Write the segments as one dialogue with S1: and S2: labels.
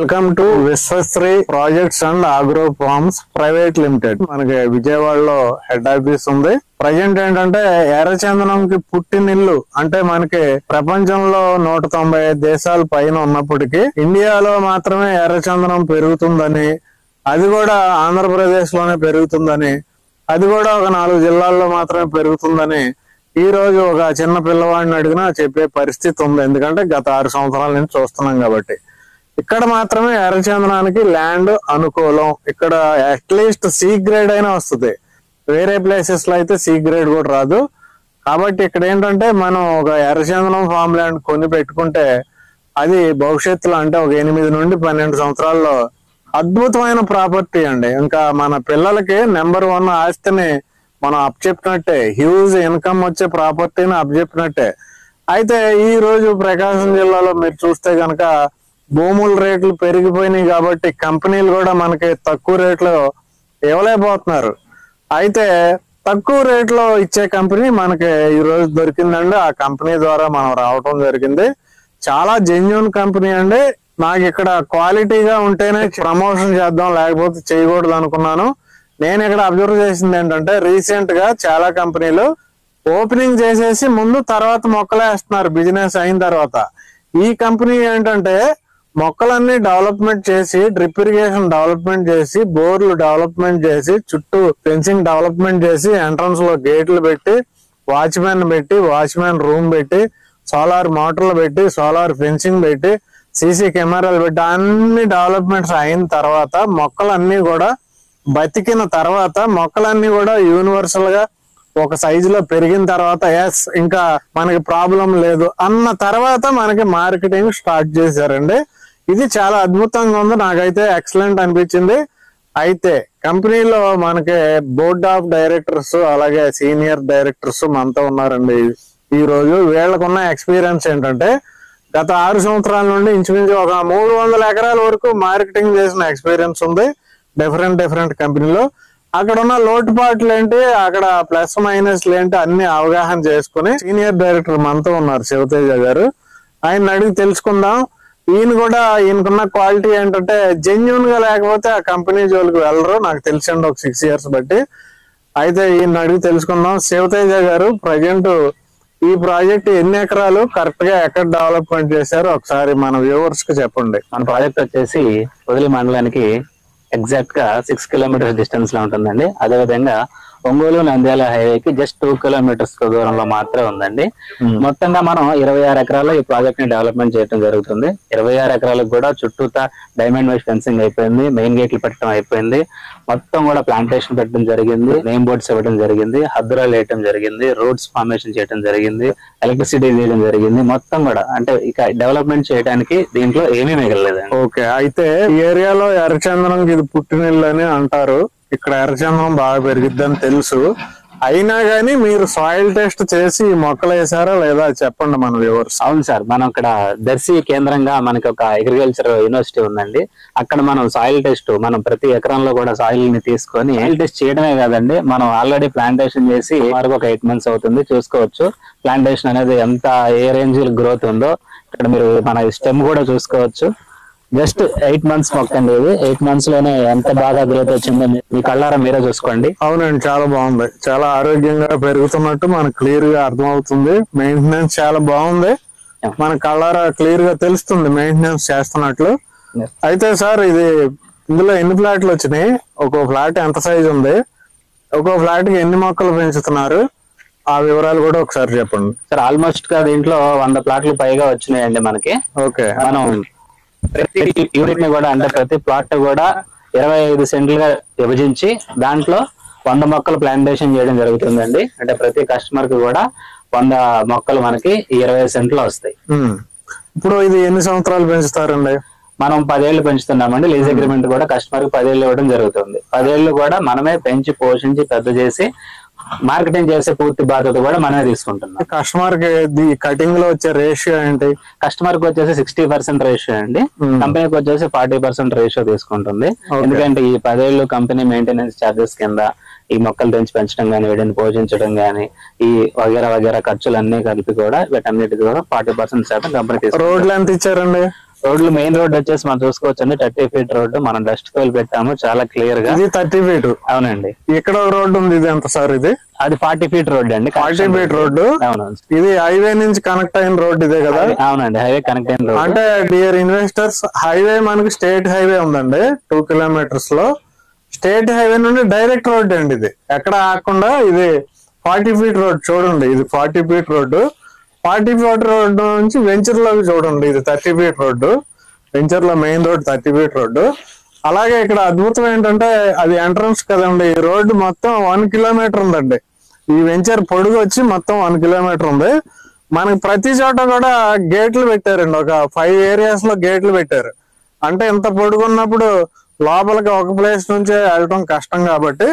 S1: Welcome to Vishwasri projects and agro forms private limited. మనకి విజయవాడలో head office ఉంది. Present ఏంటంటే ఎర్రచందనంకి పుట్టినిల్లు అంటే మనకి ప్రపంచంలో 195 దేశాల పైన ఉన్నప్పటికీ ఇండియాలో మాత్రమే ఎర్రచందనం పెరుగుతుందని, అది కూడా ఆంధ్రప్రదేశ్ లోనే పెరుగుతుందని, అది కూడా ఒక 4 జిల్లాల్లో మాత్రమే పెరుగుతుందని ఈ రోజు ఒక చిన్న పిల్లవాడిని అడిగినా చెప్పే పరిస్థితి ఉంది. ఎందుకంటే గత 6 సంవత్సరాల నుంచి చూస్తున్నాం కాబట్టి. ఇక్కడ మాత్రమే ఎర్రచందనానికి ల్యాండ్ అనుకూలం. ఇక్కడ అట్లీస్ట్ సి గ్రేడ్ అయినా వస్తుంది. వేరే ప్లేసెస్ లో అయితే సి గ్రేడ్ కూడా రాదు. కాబట్టి ఇక్కడ ఏంటంటే మనం ఒక ఎర్రచందనం ఫామ్ ల్యాండ్ కొని పెట్టుకుంటే అది భవిష్యత్తులో అంటే ఒక 8 నుండి 12 సంవత్సరాల్లో అద్భుతమైన ప్రాపర్టీ అండి. ఇంకా మన పిల్లలకి నెంబర్ 1 ఆస్తిని మనం అప్పచెప్పినట్టే, హ్యూజ్ ఇన్కమ్ వచ్చే ప్రాపర్టీని అప్పచెప్పినట్టే. అయితే ఈ రోజు ప్రకాశం జిల్లాలో మీరు చూస్తే గనక భూముల రేట్లు పెరిగిపోయినాయి కాబట్టి కంపెనీలు కూడా మనకి తక్కువ రేట్లో ఇవ్వలేకపోతున్నారు. అయితే తక్కువ రేట్లో ఇచ్చే కంపెనీ మనకి ఈ రోజు దొరికిందండి. ఆ కంపెనీ ద్వారా మనం రావటం జరిగింది. చాలా జెన్యూన్ కంపెనీ అండి. నాకు ఇక్కడ క్వాలిటీగా ఉంటేనే ప్రమోషన్ చేద్దాం, లేకపోతే చేయకూడదు అనుకున్నాను. నేను ఇక్కడ అబ్జర్వ్ చేసింది ఏంటంటే రీసెంట్ గా చాలా కంపెనీలు ఓపెనింగ్ చేసేసి ముందు తర్వాత మొక్కలు వేస్తున్నారు బిజినెస్ అయిన తర్వాత. ఈ కంపెనీ ఏంటంటే మొక్కలన్నీ డెవలప్మెంట్ చేసి, డ్రిప్ ఇరిగేషన్ డెవలప్మెంట్ చేసి, బోర్లు డెవలప్మెంట్ చేసి, చుట్టూ ఫెన్సింగ్ డెవలప్మెంట్ చేసి, ఎంట్రన్స్ లో గేట్లు పెట్టి, వాచ్మెన్ రూమ్ పెట్టి, సోలార్ మోటార్లు పెట్టి, సోలార్ ఫెన్సింగ్ పెట్టి, సీసీ కెమెరాలు పెట్టి అన్ని డెవలప్మెంట్స్ అయిన తర్వాత మొక్కలన్నీ కూడా బతికిన తర్వాత మొక్కలన్నీ కూడా యూనివర్సల్ గా ఒక సైజులో పెరిగిన తర్వాత ఎస్ ఇంకా మనకి ప్రాబ్లం లేదు అన్న తర్వాత మనకి మార్కెటింగ్ స్టార్ట్ చేశారండి. ఇది చాలా అద్భుతంగా ఉంది. నాకైతే ఎక్సలెంట్ అనిపించింది. అయితే కంపెనీలో మనకి బోర్డ్ ఆఫ్ డైరెక్టర్స్ అలాగే సీనియర్ డైరెక్టర్స్ మనతో ఉన్నారండి. ఈ రోజు వీళ్ళకున్న ఎక్స్పీరియన్స్ ఏంటంటే గత 6 సంవత్సరాల నుండి ఇంచుమించు ఒక 300 ఎకరాల వరకు మార్కెటింగ్ చేసిన ఎక్స్పీరియన్స్ ఉంది డిఫరెంట్ కంపెనీలో. అక్కడ ఉన్న లోటుపాట్లు ఏంటి, అక్కడ ప్లస్ మైనస్లు ఏంటి అన్ని అవగాహన చేసుకుని సీనియర్ డైరెక్టర్ మనతో ఉన్నారు శివతేజ గారు. ఆయన అడిగి తెలుసుకుందాం. ఈయనకున్న క్వాలిటీ ఏంటంటే జెన్యూన్ గా లేకపోతే ఆ కంపెనీ జోలికి వెళ్ళరు. నాకు తెలిసండి ఒక 6 years బట్టి. అయితే ఈయన అడిగి తెలుసుకుందాం. శివతేజ గారు ప్రజెంట్ ఈ ప్రాజెక్ట్ ఎన్ని ఎకరాలు, కరెక్ట్ గా ఎక్కడ డెవలప్మెంట్ చేశారు ఒకసారి మన వ్యూవర్స్ కి చెప్పండి.
S2: మన ప్రాజెక్ట్ వచ్చేసి పొదిలి మండలానికి ఎగ్జాక్ట్ గా 6 kilometers డిస్టెన్స్ లో ఉంటుందండి. అదేవిధంగా ఒంగోలు నంద్యాల హైవేకి జస్ట్ 2 kilometers దూరంలో మాత్రమే ఉందండి. మొత్తంగా మనం 26 ఎకరాల్లో ఈ ప్రాజెక్ట్ ని డెవలప్మెంట్ చేయడం జరుగుతుంది. 26 ఎకరాలకు కూడా చుట్టూతా డైమండ్ వైజ్ ఫెన్సింగ్ అయిపోయింది, మెయిన్ గేట్లు పెట్టడం అయిపోయింది, మొత్తం కూడా ప్లాంటేషన్ పెట్టడం జరిగింది, నేమ్ బోర్డ్స్ ఇవ్వడం జరిగింది, హద్దురాలు వేయడం జరిగింది, రోడ్స్ ఫార్మేషన్ చేయడం జరిగింది, ఎలక్ట్రిసిటీ వేయడం జరిగింది. మొత్తం కూడా అంటే ఇక డెవలప్మెంట్ చేయడానికి దీంట్లో ఏమీ మిగలలేదు.
S1: ఓకే, అయితే ఈ ఏరియాలో ఎర్రచందనం ఇది పుట్టినిల్లు అని అంటారు. ఇక్కడ ఎర్రచందనం బాగా పెరిగిద్దని తెలుసు. అయినా గానీ మీరు సాయిల్ టెస్ట్ చేసి మొక్కలు వేసారా లేదా చెప్పండి మన వ్యూవర్స్.
S2: అవును సార్, మనం ఇక్కడ దర్శి కేంద్రంగా మనకి ఒక అగ్రికల్చర్ యూనివర్సిటీ ఉందండి. అక్కడ మనం సాయిల్ టెస్ట్ మనం ప్రతి ఎకరంలో కూడా సాయిల్ ని తీసుకొని సాయిల్ టెస్ట్ చేయడమే కాదండి, మనం ఆల్రెడీ ప్లాంటేషన్ చేసి వరకు ఒక 8 months అవుతుంది. చూసుకోవచ్చు ప్లాంటేషన్ అనేది ఎంత ఏ రేంజ్ గ్రోత్ ఉందో. ఇక్కడ మీరు మన స్టెమ్ కూడా చూసుకోవచ్చు. జస్ట్ 8 months మొక్క అండి. ఇది 8 months లోనే ఎంత బాగా గ్రోత్ వచ్చిందో మీ కళ్ళారా మీరే చూసుకోండి.
S1: అవునండి, చాలా బాగుంది. చాలా ఆరోగ్యంగా పెరుగుతున్నట్టు మనకు క్లియర్ గా అర్థం అవుతుంది. మెయింటెనెన్స్ చాలా బాగుంది. మన కళ్ళారా క్లియర్ గా తెలుస్తుంది మెయింటెనెన్స్ చేస్తున్నట్లు. అయితే సార్ ఇందులో ఎన్ని ఫ్లాట్లు వచ్చినాయి, ఒక్కో ఫ్లాట్ ఎంత సైజ్ ఉంది, ఒక్కో ఫ్లాట్ కి ఎన్ని మొక్కలు పెంచుతున్నారు, ఆ వివరాలు కూడా ఒకసారి చెప్పండి
S2: సార్. ఆల్మోస్ట్ గా దీంట్లో 100 ప్లాట్లు పైగా వచ్చినాయండి మనకి.
S1: ఓకే,
S2: మనం ప్రతి యూనిట్ ని కూడా అంటే ప్రతి ప్లాట్ కూడా 25 సెంట్లుగా విభజించి దాంట్లో 100 మొక్కలు ప్లాంటేషన్ చేయడం జరుగుతుందండి. అంటే ప్రతి కస్టమర్ కి కూడా 100 మొక్కలు మనకి 20 సెంట్లు వస్తాయి.
S1: ఇప్పుడు ఇది ఎన్ని సంవత్సరాలు పెంచుతారండి?
S2: మనం 10 ఏళ్ళు పెంచుతున్నామండి. లీజ్ అగ్రిమెంట్ కూడా కస్టమర్ కి 10 ఏళ్ళు ఇవ్వడం జరుగుతుంది. 10 ఏళ్ళు కూడా మనమే పెంచి పోషించి పెద్ద చేసి మార్కెటింగ్ చేసే పూర్తి బాధ్యత కూడా మనమే తీసుకుంటున్నాం.
S1: కస్టమర్ కి కటింగ్ లో వచ్చే రేషియో ఏంటి?
S2: కస్టమర్ కి వచ్చేసి 60% రేషియో అండి, కంపెనీకి వచ్చేసి 40% రేషియో తీసుకుంటుంది. ఎందుకంటే ఈ 10 ఏళ్ళు కంపెనీ మెయింటెనెన్స్ చార్జెస్ కింద ఈ మొక్కలు తెంచి పెంచడం గానీ, వీటిని పోషించడం గానీ, ఈ వగేరా ఖర్చులన్నీ కలిపి కూడా వీటన్నిటి కూడా 40% కంపెనీ తీసుకుంటుంది.
S1: రోడ్లు ఎంత ఇచ్చారండి?
S2: రోడ్లు మెయిన్ రోడ్ వచ్చేసి మనం చూసుకోవచ్చండి 30 feet రోడ్డు. మనం డస్ట్ తోలు పెట్టాము చాలా క్లియర్ గా.
S1: ఇది 30 feet.
S2: అవునండి.
S1: ఇక్కడ ఒక రోడ్డు ఉంది, ఇది ఎంత సార్? ఇది
S2: 40 feet రోడ్ అండి.
S1: 40 feet రోడ్డు.
S2: అవును.
S1: ఇది హైవే నుంచి కనెక్ట్ అయిన రోడ్ ఇదే కదా?
S2: అవునండి, హైవే కనెక్ట్ అయిన రోడ్.
S1: అంటే డియర్ ఇన్వెస్టర్స్, హైవే మనకి స్టేట్ హైవే ఉందండి 2 kilometers లో. స్టేట్ హైవే నుండి డైరెక్ట్ రోడ్ అండి ఇది, ఎక్కడ ఆకుండా. ఇది 40 feet రోడ్ చూడండి, ఇది 40 feet రోడ్డు. 40 feet రోడ్డు నుంచి వెంచర్ లోకి చూడండి, ఇది 30 feet రోడ్డు. వెంచర్ లో మెయిన్ రోడ్ 30 feet రోడ్డు. అలాగే ఇక్కడ అద్భుతం ఏంటంటే అది ఎంట్రన్స్ కదండి, ఈ రోడ్డు మొత్తం 1 kilometer ఉందండి. ఈ వెంచర్ పొడుగు వచ్చి మొత్తం 1 kilometer ఉంది. మనకి ప్రతి చోట కూడా గేట్లు పెట్టారండి, ఒక 5 areas లో గేట్లు పెట్టారు. అంటే ఇంత పొడుగు ఉన్నప్పుడు లోపలికి ఒక ప్లేస్ నుంచే వెళ్ళటం కష్టం కాబట్టి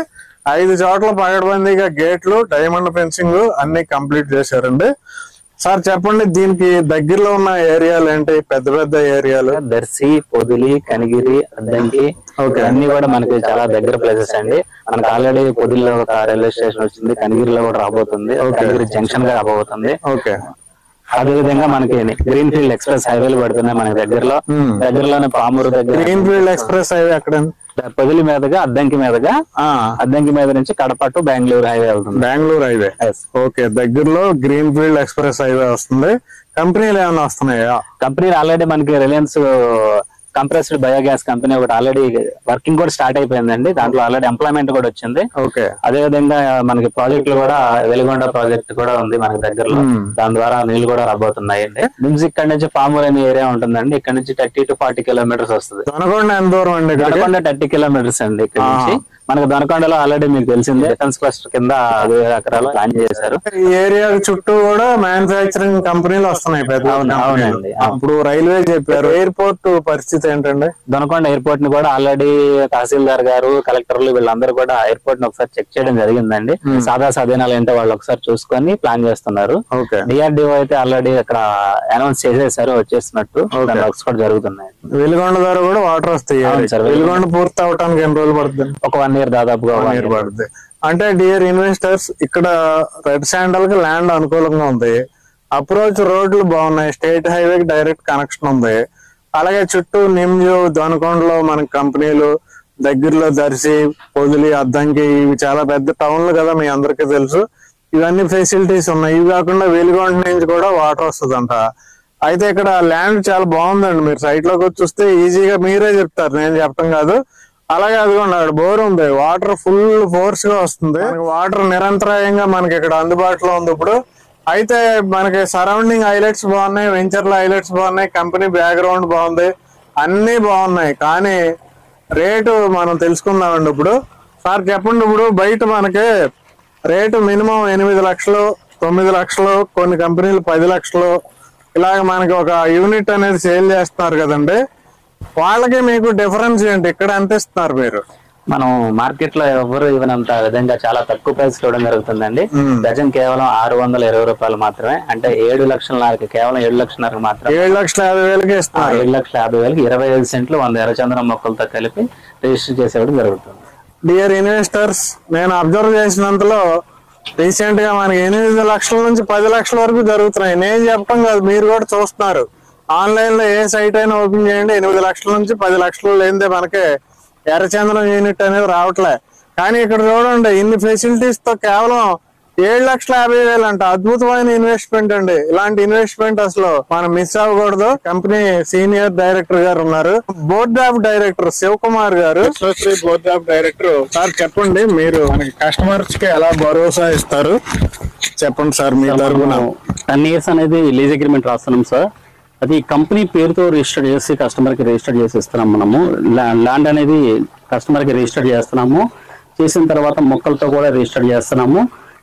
S1: 5 చోట్ల పగడబందీగా గేట్లు, డైమండ్ ఫెన్సింగ్ అన్ని కంప్లీట్ చేశారండి. సార్ చెప్పండి, దీనికి దగ్గరలో ఉన్న ఏరియాలు ఏంటి? పెద్ద పెద్ద ఏరియాలు
S2: దర్శి, పొదిలి, కనిగిరి, అద్దంకి అన్ని కూడా మనకి చాలా దగ్గర ప్లేసెస్ అండి. మనకి ఆల్రెడీ పొదిలిలో ఒక రైల్వే స్టేషన్ వచ్చింది, కనిగిరిలో కూడా రాబోతుంది, కనిగిరి జంక్షన్ గా రాబోతుంది.
S1: ఓకే.
S2: అదే విధంగా మనకి గ్రీన్ ఫీల్డ్ ఎక్స్ప్రెస్ హైవేలు పడుతున్నాయి మనకి దగ్గరలోనే పామూరు దగ్గర.
S1: గ్రీన్ ఫీల్డ్ ఎక్స్ప్రెస్ హైవే అక్కడ
S2: పొదిలి మీదుగా అద్దంకి మీదుగా, అద్దంకి మీద నుంచి కడప టు బెంగళూరు హైవే వెళ్తుంది.
S1: బెంగళూరు హైవే. ఓకే, దగ్గరలో గ్రీన్ ఫీల్డ్ ఎక్స్ప్రెస్ హైవే వస్తుంది. కంపెనీలు ఏమైనా వస్తున్నాయా?
S2: కంపెనీలు ఆల్రెడీ మనకి రిలయన్స్ కంప్రెస్డ్ బయోగ్యాస్ కంపెనీ ఒకటి ఆల్రెడీ వర్కింగ్ కూడా స్టార్ట్ అయిపోయిందండి. దాంట్లో ఆల్రెడీ ఎంప్లాయ్మెంట్ కూడా వచ్చింది.
S1: ఓకే.
S2: అదే విధంగా మనకి ప్రాజెక్టులు కూడా వెలిగొండ ప్రాజెక్ట్ కూడా ఉంది మనకి దగ్గరలో, దాని ద్వారా నీళ్లు కూడా రాబోతున్నాయి అండి. నిమ్స్ ఇక్కడ నుంచి పామూరు అనే ఏరియా ఉంటుందండి, ఇక్కడ నుంచి 30 to 40 kilometers వస్తుంది.
S1: దొనకొండ ఎంత దూరం అండి?
S2: దొనకొండ 30 kilometers అండి ఇక్కడ నుంచి. మనకి దొనకొండలో ఆల్రెడీ మీకు తెలిసిందే డిఫెన్స్ క్లస్టర్ కింద 5 ఎకరాలు ప్లాన్ చేశారు.
S1: ఈ ఏరియా చుట్టూ కూడా మ్యానుఫ్యాక్చరింగ్ కంపెనీలు వస్తున్నాయి పెద్ద.
S2: అవునండి.
S1: అప్పుడు రైల్వే చెప్పారు. ఎయిర్పోర్ట్ పరిస్థితి ఏంటండి?
S2: దొనకొండ ఎయిర్పోర్ట్ ని కూడా ఆల్రెడీ తహసీల్దార్ గారు, కలెక్టర్లు వీళ్ళందరూ కూడా ఎయిర్పోర్ట్ ని ఒకసారి చెక్ చేయడం జరిగిందండి. సాధనాలు ఏంటో వాళ్ళు ఒకసారి చూసుకొని ప్లాన్ చేస్తున్నారు. డిఆర్డిఓ అయితే ఆల్రెడీ అక్కడ అనౌన్స్ చేసేసారు వచ్చేసినట్టు, వర్క్స్ కూడా జరుగుతున్నాయి.
S1: వెలిగొండ ద్వారా కూడా వాటర్ వస్తాయి. వెలిగొండ పూర్తి అవడానికి ఎన్ని రోజులు పడుతుంది?
S2: ఒక 1 year దాదాపుగా
S1: 1 year పడుతుంది. అంటే డియర్ ఇన్వెస్టర్స్, ఇక్కడ రెడ్ శాండల్ కి ల్యాండ్ అనుకూలంగా ఉంది, అప్రోచ్ రోడ్లు బాగున్నాయి, స్టేట్ హైవేకి డైరెక్ట్ కనెక్షన్ ఉంది. అలాగే చుట్టూ నిమ్జు, దొనకొండలో మనకి కంపెనీలు, దగ్గరలో దర్శి, పొదిలి, అద్దంకి, ఇవి చాలా పెద్ద టౌన్లు కదా, మీ అందరికీ తెలుసు. ఇవన్నీ ఫెసిలిటీస్ ఉన్నాయి. ఇవి కాకుండా వెలిగొండ నుంచి కూడా వాటర్ వస్తుందంట. అయితే ఇక్కడ ల్యాండ్ చాలా బాగుందండి. మీరు సైట్ లోకి వచ్చి చూస్తే ఈజీగా మీరే చెప్తారు, నేను చెప్పడం కాదు. అలాగే అదిగోండి అక్కడ బోర్ ఉంది, వాటర్ ఫుల్ ఫోర్స్ గా వస్తుంది. వాటర్ నిరంతరాయంగా మనకి ఇక్కడ అందుబాటులో ఉంది ఇప్పుడు. అయితే మనకి సరౌండింగ్ హైలైట్స్ బాగున్నాయి, వెంచర్ లో హైలైట్స్ బాగున్నాయి, కంపెనీ బ్యాక్గ్రౌండ్ బాగుంది, అన్ని బాగున్నాయి. కానీ రేటు మనం తెలుసుకుందామండి ఇప్పుడు. సార్ చెప్పండి, ఇప్పుడు బయట మనకి రేటు మినిమం 8 లక్షలు, 9 లక్షలు, కొన్ని కంపెనీలు 10 లక్షలు, ఇలాగ మనకి ఒక యూనిట్ అనేది సేల్ చేస్తున్నారు కదండి. వాళ్ళకి మీకు డిఫరెన్స్ ఏంటి? ఇక్కడ ఎంత ఇస్తున్నారు మీరు?
S2: మనం మార్కెట్ లో ఎవరు ఇవ్వనంత విధంగా చాలా తక్కువ ప్రైస్ ఇవ్వడం జరుగుతుందండి. డజన్ కేవలం 620 రూపాయలు మాత్రమే. అంటే 7,50,000 కేవలం 7,50,000 మాత్రమే.
S1: 7,50,000 ఇస్తున్నారు.
S2: 7,50,000 25 సెంట్లు 100 ఎర్రచందనం మొక్కలతో కలిపి రిజిస్టర్ చేసేయడం జరుగుతుంది.
S1: డియర్ ఇన్వెస్టర్స్, నేను అబ్జర్వ్ చేసినంతలో రీసెంట్ గా మనకి 8 లక్షల నుంచి 10 లక్షల వరకు జరుగుతున్నాయి. నేను చెప్పడం కాదు, మీరు కూడా చూస్తున్నారు. ఆన్లైన్ లో ఏ సైట్ అయినా ఓపెన్ చేయండి, 8 లక్షల నుంచి 10 లక్షలు లేనిదే మనకి ఎర్రచందనం యూనిట్ అనేది రావట్లే. కానీ ఇక్కడ చూడండి, ఇన్ని ఫెసిలిటీస్ తో కేవలం 7,50,000 అంట. అద్భుతమైన ఇన్వెస్ట్మెంట్ అండి. ఇలాంటి ఇన్వెస్ట్మెంట్ అసలు మనం మిస్ అవ్వకూడదు. కంపెనీ సీనియర్ డైరెక్టర్ గారు ఉన్నారు, బోర్డ్ ఆఫ్ డైరెక్టర్ శివకుమార్ గారు, బోర్డ్ ఆఫ్ డైరెక్టర్. సార్ చెప్పండి, మీరు మనకి కస్టమర్స్ కి ఎలా భరోసా ఇస్తారు చెప్పండి సార్. మీ తరఫున
S3: 10 years అనేది లీజ్ అగ్రిమెంట్ రాస్తున్నాం సార్. అది కంపెనీ పేరుతో రిజిస్టర్ చేసి కస్టమర్ కి రిజిస్టర్ చేసి ఇస్తున్నాం. మనము ల్యాండ్ అనేది కస్టమర్ కి రిజిస్టర్ చేస్తున్నాము. చేసిన తర్వాత మొక్కలతో కూడా రిజిస్టర్ చేస్తున్నాము.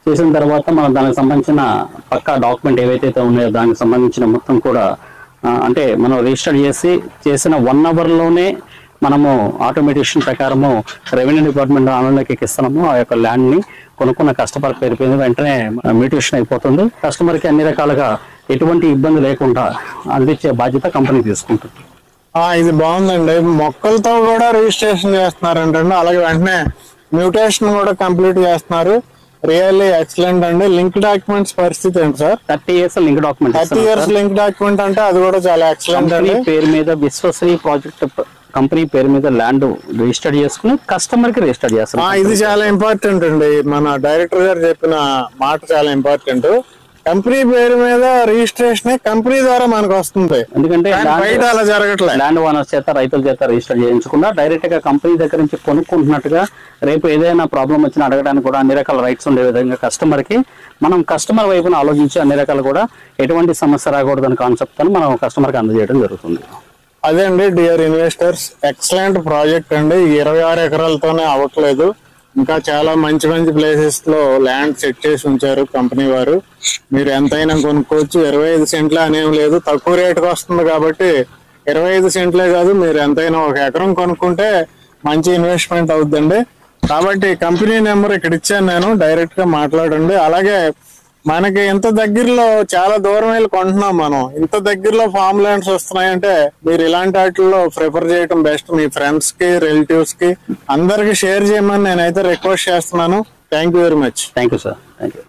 S3: చేసిన తర్వాత మనం దానికి సంబంధించిన పక్కా డాక్యుమెంట్ ఏవైతే ఉన్నాయో దానికి సంబంధించిన మొత్తం కూడా అంటే మనం రిజిస్టర్ చేసిన 1 hour లోనే మనము ఆటోమేటిషన్ ప్రకారము రెవెన్యూ డిపార్ట్మెంట్ ఆన్లైన్లోకి ఎక్కిస్తున్నాము. ఆ యొక్క ల్యాండ్ ని కొనుక్కున్న కస్టమర్ పేరు మీద వెంటనే మ్యూటేషన్ అయిపోతుంది. కస్టమర్ కి అన్ని రకాలుగా ఎటువంటి ఇబ్బంది లేకుండా అందించే బాధ్యత కంపెనీ తీసుకుంటుంది.
S1: ఇది బాగుందండి. మొక్కలతో కూడా రిజిస్ట్రేషన్ చేస్తున్నారంటే, అలాగే వెంటనే మ్యూటేషన్ కూడా కంప్లీట్ చేస్తున్నారు. రియల్లీ ఎక్సలెంట్ అండి. లింక్ డాక్యుమెంట్స్ పరిస్థితి ఏంటి sir?
S3: 30 years link document
S1: 30 years link document అంటే అది కూడా చాలా ఎక్సలెంట్ అండి.
S3: పేరు మీద విశ్వశ్రీ ప్రాజెక్ట్ కంపెనీ పేరు మీద ల్యాండ్ రిజిస్టర్ చేసుకుని కస్టమర్ కి రిజిస్టర్ చేస్తాం.
S1: ఇది చాలా ఇంపార్టెంట్ అండి. మన డైరెక్టర్ గారు చెప్పిన మాట చాలా ఇంపార్టెంట్. కంపెనీ పేరు మీద రిజిస్ట్రేషన్ కంపెనీ ద్వారా మనకు వస్తుంది,
S3: ఎందుకంటే
S1: బయట అలా జరగట్లేదు.
S3: ల్యాండ్ ఓనర్స్ చేత రైతుల చేత రిజిస్టర్ చేయించకుండా డైరెక్ట్ గా కంపెనీ దగ్గర నుంచి కొనుక్కుంటున్నట్టుగా రేపు ఏదైనా ప్రాబ్లం వచ్చినా అడగడానికి కూడా అన్ని రకాల రైట్స్ ఉండే విధంగా కస్టమర్ కి మనం కస్టమర్ వైపున ఆలోచించి అన్ని రకాలు కూడా ఎటువంటి సమస్య రాకూడదని కాన్సెప్ట్ అని మనం కస్టమర్ కి అందజేయడం జరుగుతుంది.
S1: అదే అండి డియర్ ఇన్వెస్టర్స్, ఎక్సలెంట్ ప్రాజెక్ట్ అండి. 26 ఎకరాలతోనే అవ్వట్లేదు, ఇంకా చాలా మంచి మంచి ప్లేసెస్ లో ల్యాండ్ సెట్ చేసి ఉంచారు కంపెనీ వారు. మీరు ఎంతైనా కొనుక్కోవచ్చు. 25 సెంట్లే అనేం లేదు, తక్కువ రేటుకి వస్తుంది కాబట్టి 25 సెంట్లే కాదు, మీరు ఎంతైనా 1 ఎకరం కొనుక్కుంటే మంచి ఇన్వెస్ట్మెంట్ అవుతుందండి. కాబట్టి కంపెనీ నెంబర్ ఇక్కడ ఇచ్చాను నేను, డైరెక్ట్ గా మాట్లాడండి. అలాగే మనకి ఇంత దగ్గరలో చాలా దూరం వెళ్ళి కొంటున్నాం మనం, ఇంత దగ్గరలో ఫార్మ్ ల్యాండ్స్ వస్తున్నాయంటే మీరు ఇలాంటి వాటిల్లో ప్రిఫర్ చేయడం బెస్ట్. మీ ఫ్రెండ్స్ కి, రిలేటివ్స్ కి అందరికి షేర్ చేయమని నేనైతే రిక్వెస్ట్ చేస్తున్నాను. Thank you very much.
S3: Thank you sir. Thank you.